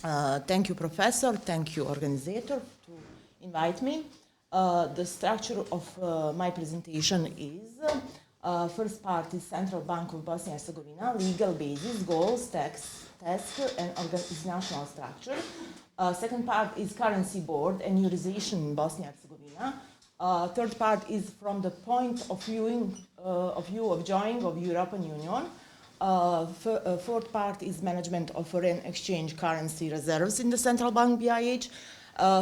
Thank you, Professor. Thank you, organizer, to invite me. The structure of my presentation is, first part is Central Bank of Bosnia and Herzegovina, legal basis, goals, task, and organizational structure. Second part is currency board and eurization in Bosnia and Herzegovina. Third part is from the point of view of joining of European Union. Fourth part is management of foreign exchange currency reserves in the central bank BIH.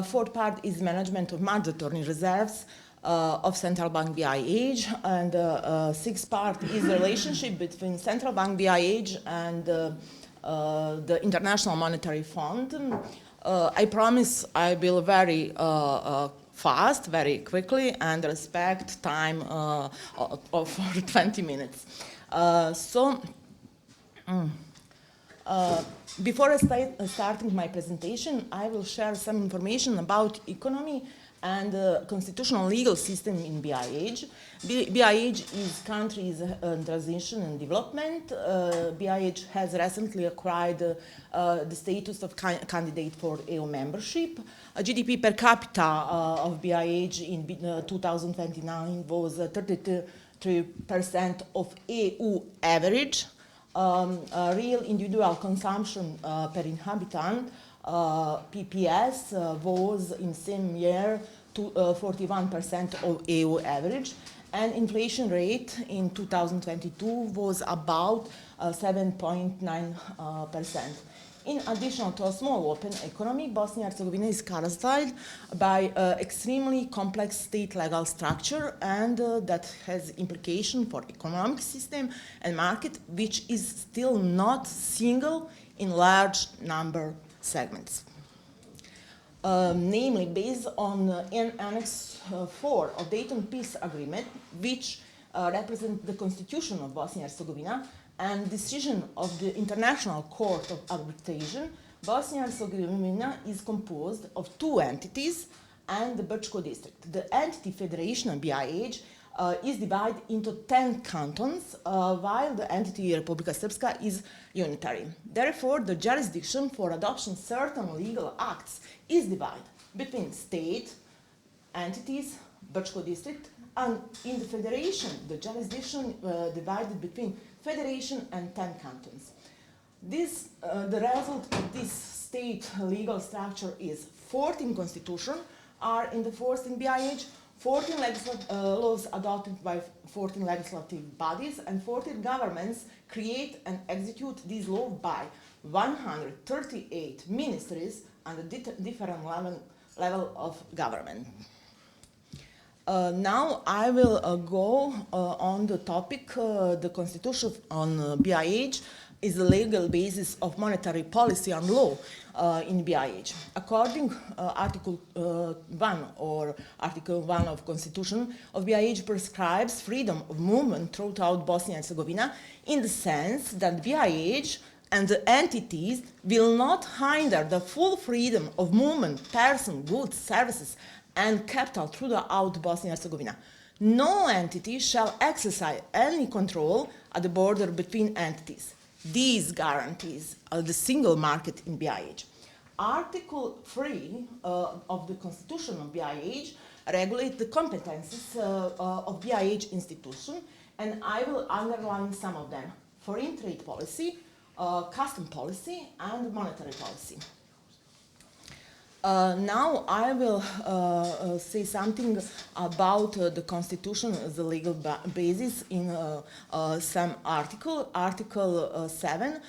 Fourth part is management of mandatory reserves of central bank BIH. And sixth part is the relationship between central bank BIH and the International Monetary Fund. I promise I will very fast, very quickly, and respect time of 20 minutes. Before starting my presentation, I will share some information about economy and constitutional legal system in BIH. BIH is countries transition and development. BIH has recently acquired the status of candidate for EU membership. GDP per capita of BIH in 2029 was 33% of EU average. Real individual consumption per inhabitant, PPS, was in same year to 41% of EU average, and inflation rate in 2022 was about 7.9%. In addition to a small open economy, Bosnia and Herzegovina is characterized by extremely complex state legal structure, and that has implication for economic system and market, which is still not single in large number segments. Namely, based on Annex 4 of Dayton Peace Agreement, which represents the constitution of Bosnia and Herzegovina, and decision of the International Court of Arbitration, Bosnia and Herzegovina is composed of two entities and the Brčko district. The entity Federation of BIH is divided into 10 cantons, while the entity Republika Srpska is unitary. Therefore, the jurisdiction for adoption certain legal acts is divided between state entities, Brčko district, and in the federation, the jurisdiction divided between federation and 10 cantons. This, the result of this state legal structure is 14 constitutions are in the force in BIH, 14 laws adopted by 14 legislative bodies, and 14 governments create and execute these laws by 138 ministries and a different level of government. Now I will go on the topic, the constitution on BIH is the legal basis of monetary policy and law in BIH. According Article 1 or Article 1 of Constitution of BIH prescribes freedom of movement throughout Bosnia and Herzegovina in the sense that BIH and the entities will not hinder the full freedom of movement, person, goods, services, and capital throughout Bosnia and Herzegovina. No entity shall exercise any control at the border between entities. These guarantees the single market in BIH. Article 3 of the Constitution of BIH regulates the competences of BIH institution, and I will underline some of them: foreign trade policy, custom policy, and monetary policy. Now I will say something about the Constitution, the legal basis in some article. Article 7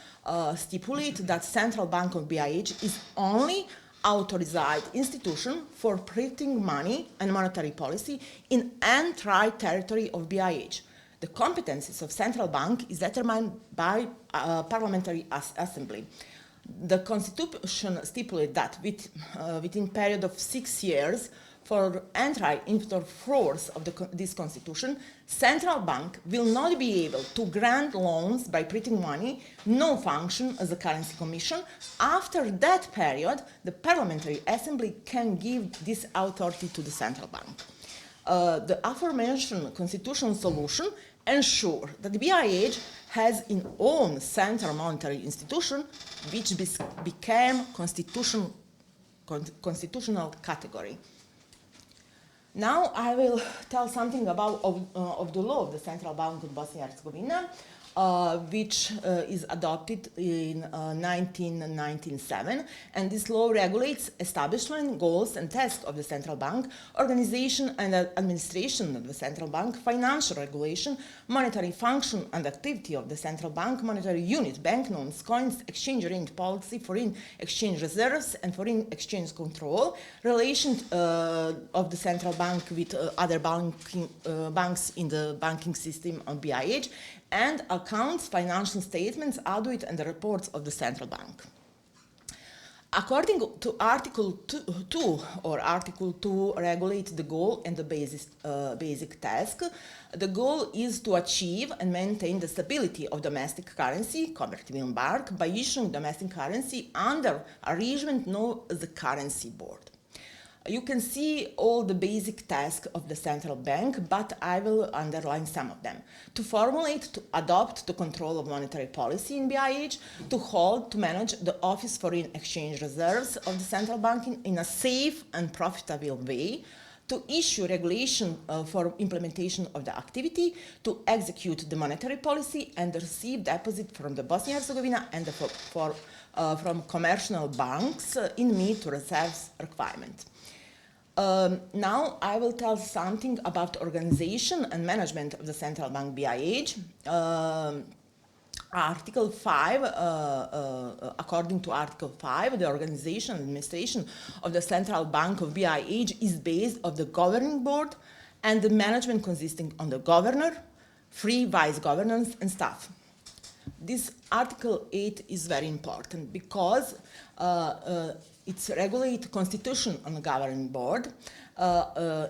stipulates that Central Bank of BIH is only authorized institution for printing money and monetary policy in entire territory of BIH. The competencies of Central Bank is determined by Parliamentary Assembly. The Constitution stipulates that within a period of 6 years, for entry into force of this Constitution, Central Bank will not be able to grant loans by printing money, no function as a currency commission. After that period, the Parliamentary Assembly can give this authority to the Central Bank. The aforementioned Constitutional solution ensure that the BIH has its own central monetary institution, which became constitutional category. Now I will tell something about of the law of the Central Bank of Bosnia and Herzegovina, which is adopted in 1997, and this law regulates establishment, goals and tasks of the central bank, organization and administration of the central bank, financial regulation, monetary function and activity of the central bank, monetary unit, banknotes, coins, exchange rate policy, foreign exchange reserves and foreign exchange control, relations of the central bank with other banks in the banking system of BIH, and accounts, financial statements, audit, and the reports of the central bank. According to Article 2, or Article 2 regulate the goal and the basic task. The goal is to achieve and maintain the stability of domestic currency, convertible mark, by issuing domestic currency under arrangement known as the currency board. You can see all the basic tasks of the central bank, but I will underline some of them. To formulate, to adopt the control of monetary policy in BIH, to hold, to manage the office foreign exchange reserves of the central bank in a safe and profitable way, to issue regulation for implementation of the activity, to execute the monetary policy and receive deposit from the Bosnia and Herzegovina and from commercial banks in meet to reserves requirement. Now I will tell something about organization and management of the central bank BIH. Article 5, according to Article 5, the organization and administration of the central bank of BIH is based on the governing board and the management consisting of the governor, 3 vice governors and staff. This Article 8 is very important because it regulates constitution on the governing board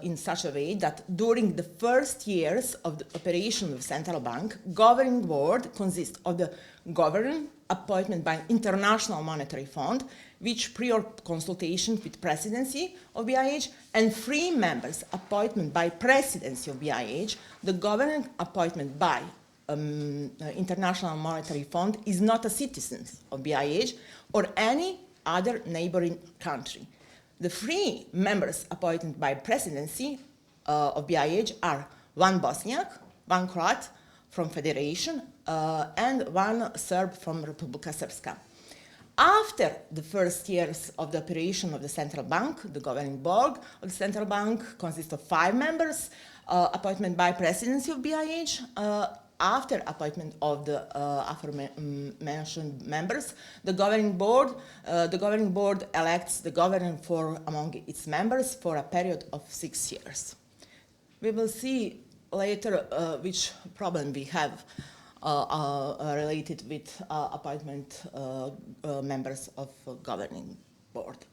in such a way that during the first years of the operation of the central bank, governing board consists of the governor appointment by International Monetary Fund, which prior consultation with presidency of BIH, and 3 members appointment by presidency of BIH. The governor appointment by International Monetary Fund is not a citizen of BIH or any other neighboring country. The 3 members appointed by presidency of BIH are 1 Bosniak, 1 Croat from Federation, and 1 Serb from Republika Srpska. After the first years of the operation of the central bank, the governing board of the central bank consists of 5 members, appointment by presidency of BIH. After appointment of the aforementioned members, the governing board elects the governor among its members for a period of 6 years. We will see later which problem we have related with appointment members of governing board.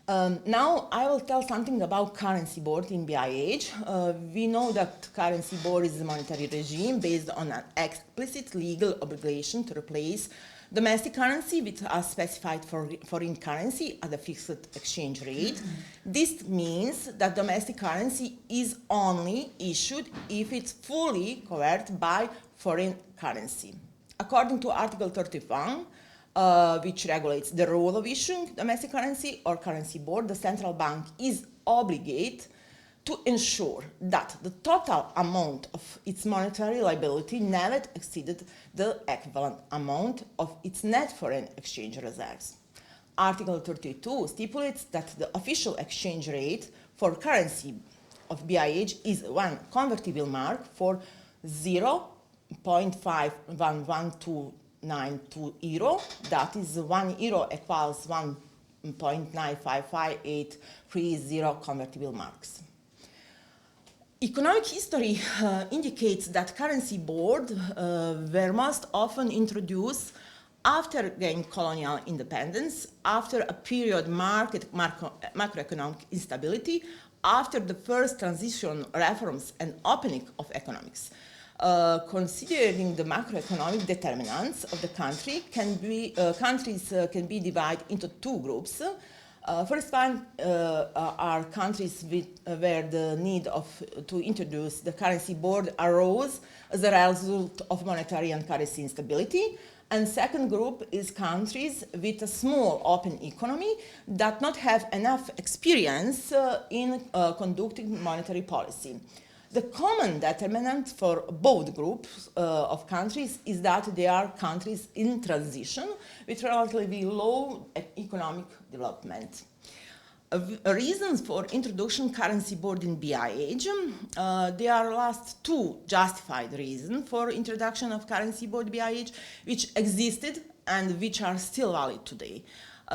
Now I will tell something about currency board in BIH. We know that currency board is a monetary regime based on an explicit legal obligation to replace domestic currency with a specified foreign currency at a fixed exchange rate. This means that domestic currency is only issued if it's fully covered by foreign currency. According to Article 31, which regulates the rule of issuing domestic currency or currency board, the central bank is obligated to ensure that the total amount of its monetary liability never exceeded the equivalent amount of its net foreign exchange reserves. Article 32 stipulates that the official exchange rate for currency of BIH is 1 convertible mark for 0.51192 euro, that is 1 euro equals 1.95583 convertible marks. Economic history indicates that currency board were most often introduced after gaining colonial independence, after a period marked macroeconomic instability, after the first transition reforms and opening of economics. Considering the macroeconomic determinants of the country, countries can be divided into 2 groups. First one are countries where the need to introduce the currency board arose as a result of monetary and currency instability. And second group is countries with a small open economy that not have enough experience in conducting monetary policy. The common determinant for both groups of countries is that they are countries in transition with relatively low economic development. Reasons for introduction currency board in BIH, there are last two justified reasons for introduction of currency board BIH, which existed and which are still valid today.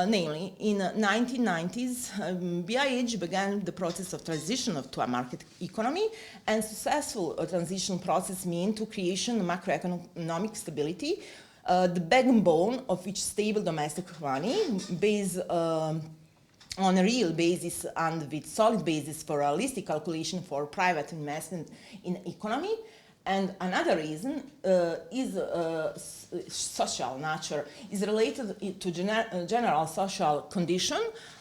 Namely, in the 1990s, BIH began the process of transition to a market economy, and successful transition process means to creation of macroeconomic stability, the backbone of which stable domestic money based on a real basis and with solid basis for a realistic calculation for private investment in economy. And another reason is social nature, is related to general social condition,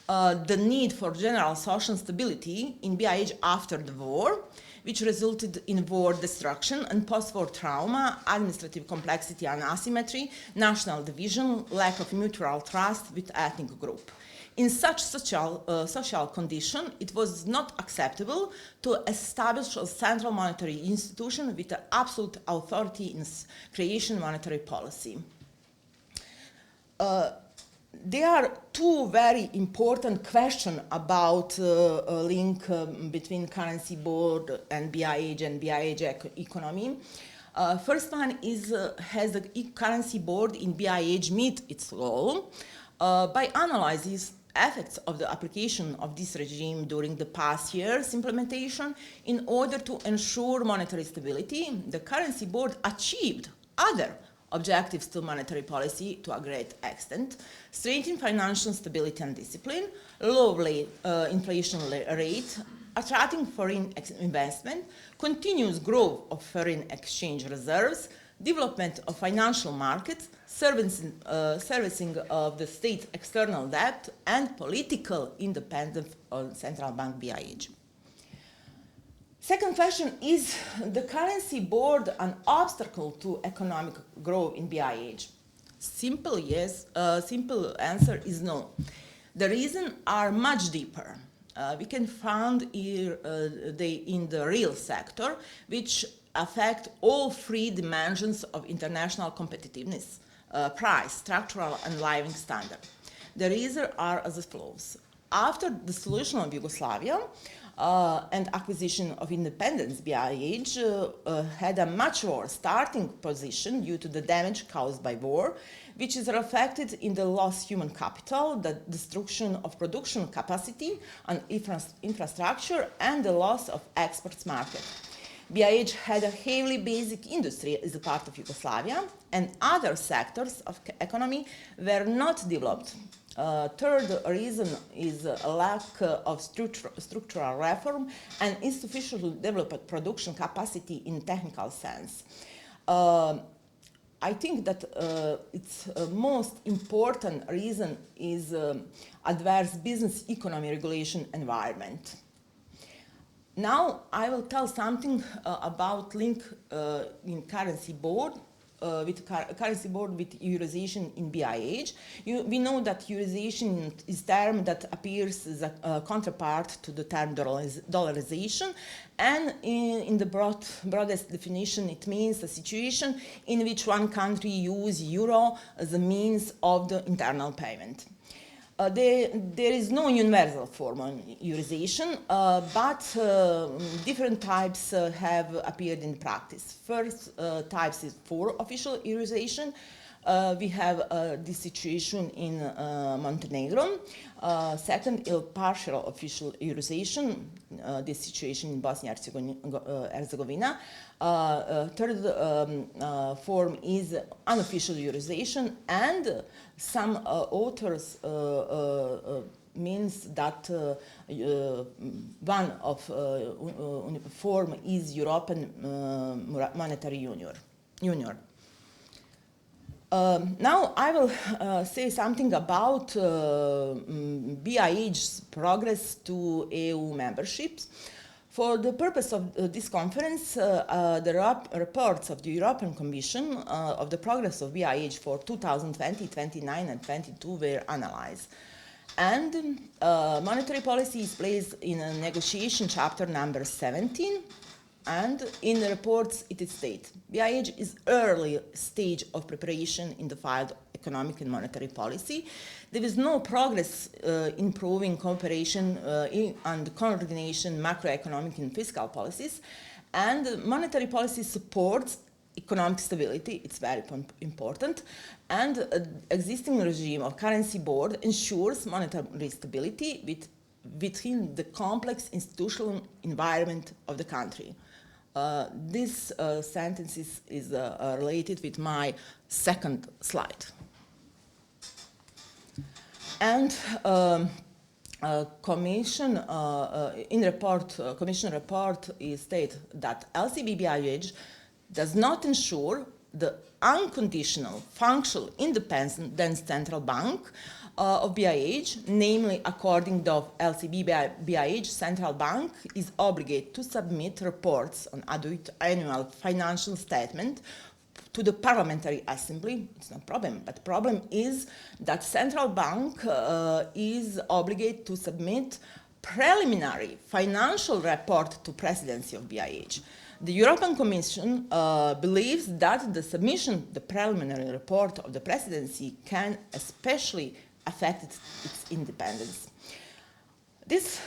the need for general social stability in BIH after the war, which resulted in war destruction and post-war trauma, administrative complexity and asymmetry, national division, lack of mutual trust with ethnic group. In such social condition, it was not acceptable to establish a central monetary institution with absolute authority in creation monetary policy. There are two very important questions about a link between currency board and BIH economy. First one is, has the currency board in BIH meet its role? By analyzing effects of the application of this regime during the past year's implementation in order to ensure monetary stability, the currency board achieved other objectives to monetary policy to a great extent: strengthening financial stability and discipline, lowering inflation rate, attracting foreign investment, continuous growth of foreign exchange reserves, development of financial markets, servicing of the state's external debt, and political independence of central bank BIH. Second question, is the currency board an obstacle to economic growth in BIH? Simple yes, simple answer is no. The reasons are much deeper. We can find here in the real sector, which affect all three dimensions of international competitiveness: price, structural, and living standard. The reasons are as follows. After the dissolution of Yugoslavia and acquisition of independence, BIH had a much worse starting position due to the damage caused by war, which is reflected in the lost human capital, the destruction of production capacity and infrastructure, and the loss of exports market. BIH had a heavily basic industry as a part of Yugoslavia, and other sectors of economy were not developed. Third reason is a lack of structural reform and insufficiently developed production capacity in technical sense. I think that its most important reason is adverse business economy regulation environment. Now I will tell something about link in currency board with Eurozation in BIH. We know that Eurozation is a term that appears as a counterpart to the term dollarization, and in the broadest definition, it means a situation in which one country uses euro as a means of the internal payment. There is no universal form of Eurozation, but different types have appeared in practice. First types is full official Eurozation. We have this situation in Montenegro. Second is partial official Eurozation, this situation in Bosnia and Herzegovina. Third form is unofficial Eurozation, and some authors means that one of form is European Monetary Union. Now I will say something about BIH's progress to EU memberships. For the purpose of this conference, the reports of the European Commission of the progress of BIH for 2020, 29 and 22 were analyzed. And monetary policy is placed in a negotiation chapter number 17. And in the reports, it is stated, BIH is early stage of preparation in the field of economic and monetary policy. There is no progress improving cooperation and coordination macroeconomic and fiscal policies. And monetary policy supports economic stability, it's very important. And existing regime of currency board ensures monetary stability within the complex institutional environment of the country. This sentence is related with my second slide. And Commission report is stated that LCB-BIH does not ensure the unconditional functional independence central bank of BIH, namely according to LCB-BIH, central bank is obligated to submit reports on annual financial statement to the Parliamentary Assembly. It's no problem, but the problem is that central bank is obligated to submit preliminary financial report to presidency of BIH. The European Commission believes that the submission, the preliminary report of the presidency can especially affect its independence. This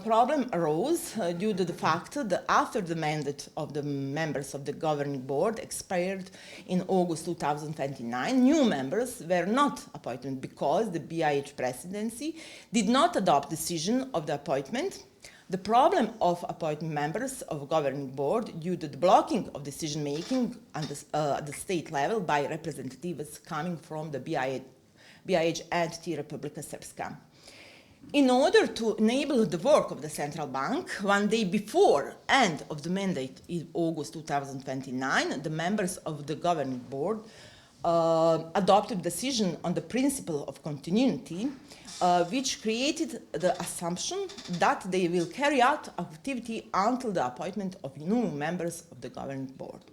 problem arose due to the fact that after the mandate of the members of the governing board expired in August 2029, new members were not appointed because the BIH presidency did not adopt decision of the appointment. The problem of appointing members of governing board due to the blocking of decision making at the state level by representatives coming from the BIH entity Republika Srpska. In order to enable the work of the central bank, one day before end of the mandate in August 2029, the members of the governing board adopted decision on the principle of continuity, which created the assumption that they will carry out activity until the appointment of new members of the governing board.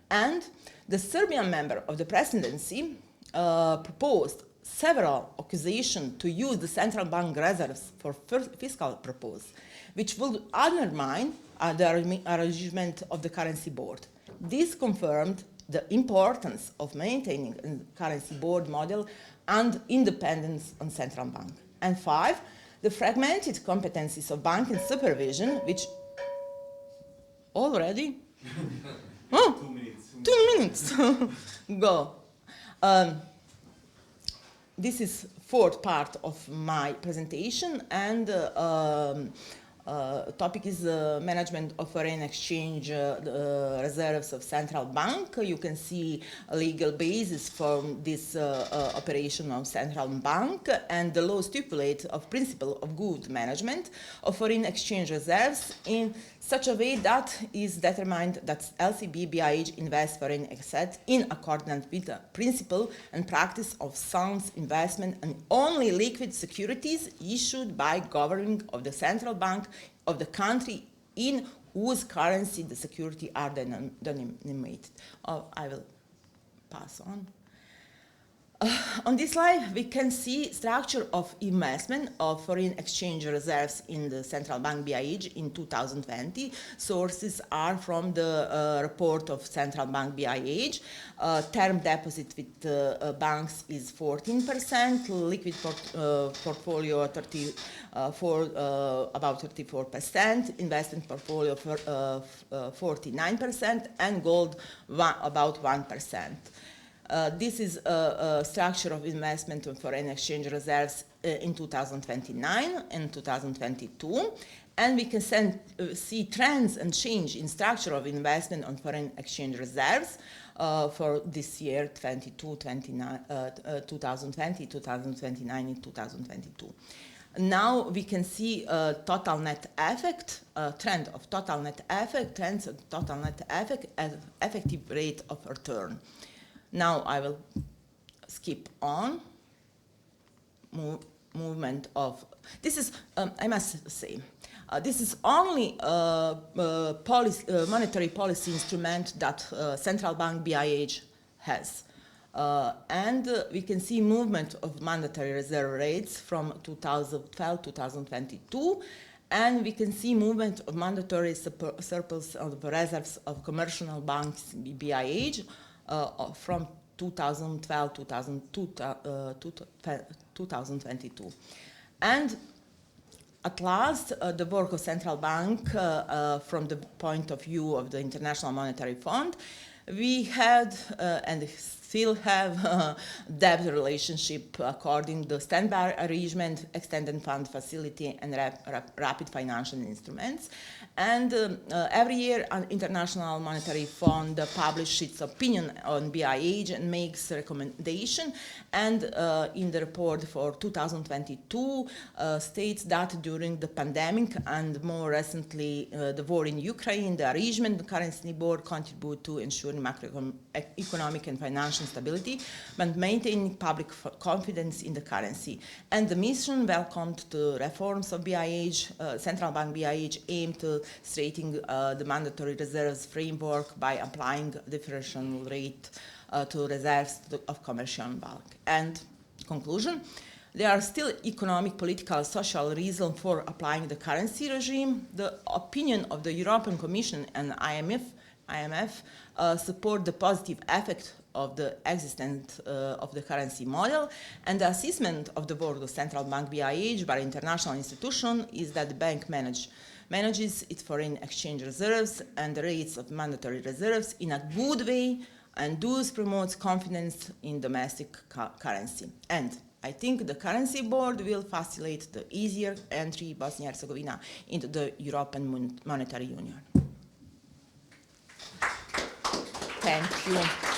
And the Serbian member of the presidency proposed several accusations to use the central bank reserves for fiscal purpose, which would undermine the arrangement of the currency board. This confirmed the importance of maintaining a currency board model and independence on central bank. And 5, the fragmented competencies of banking supervision, which already? Oh, 2 minutes. Go. This is fourth part of my presentation, and topic is management of foreign exchange reserves of central bank. You can see a legal basis for this operation of central bank, and the law stipulates a principle of good management of foreign exchange reserves in such a way that is determined that LCB-BIH invests foreign assets in accordance with the principle and practice of sound investment and only liquid securities issued by governing of the central bank of the country in whose currency the security are denominated. I will pass on. On this slide, we can see structure of investment of foreign exchange reserves in the central bank BIH in 2020. Sources are from the report of central bank BIH. Term deposit with banks is 14%, liquid portfolio about 34%, investment portfolio for 49%, and gold about 1%. This is a structure of investment in foreign exchange reserves in 2029 and 2022. And we can see trends and change in structure of investment on foreign exchange reserves for this year, 2020, 2029, and 2022. Now we can see total net effect, trend of total net effect, trends of total net effect, as effective rate of return. Now I will skip on. Movement of, this is, I must say, this is only monetary policy instrument that central bank BIH has. And we can see movement of mandatory reserve rates from 2012 to 2022, and we can see movement of mandatory surplus of reserves of commercial banks BIH from 2012 to 2022. And at last, the work of central bank from the point of view of the International Monetary Fund, we had and still have debt relationship according to the standby arrangement, extended fund facility, and rapid financial instruments. And every year, an International Monetary Fund publishes its opinion on BIH and makes recommendation. And in the report for 2022 states that during the pandemic and more recently the war in Ukraine, the arrangement currency board contribute to ensuring macroeconomic and financial stability, but maintaining public confidence in the currency. And the mission welcomed the reforms of BIH. Central Bank BIH aimed to strengthening the mandatory reserves framework by applying differential rate to reserves of commercial bank. And conclusion, there are still economic, political, social reasons for applying the currency regime. The opinion of the European Commission and IMF support the positive effect of the existence of the currency model, and the assessment of the work of central bank BIH by international institution is that the bank manages its foreign exchange reserves and the rates of mandatory reserves in a good way, and thus promotes confidence in domestic currency. And I think the currency board will facilitate the easier entry of Bosnia and Herzegovina into the European Monetary Union. Thank you.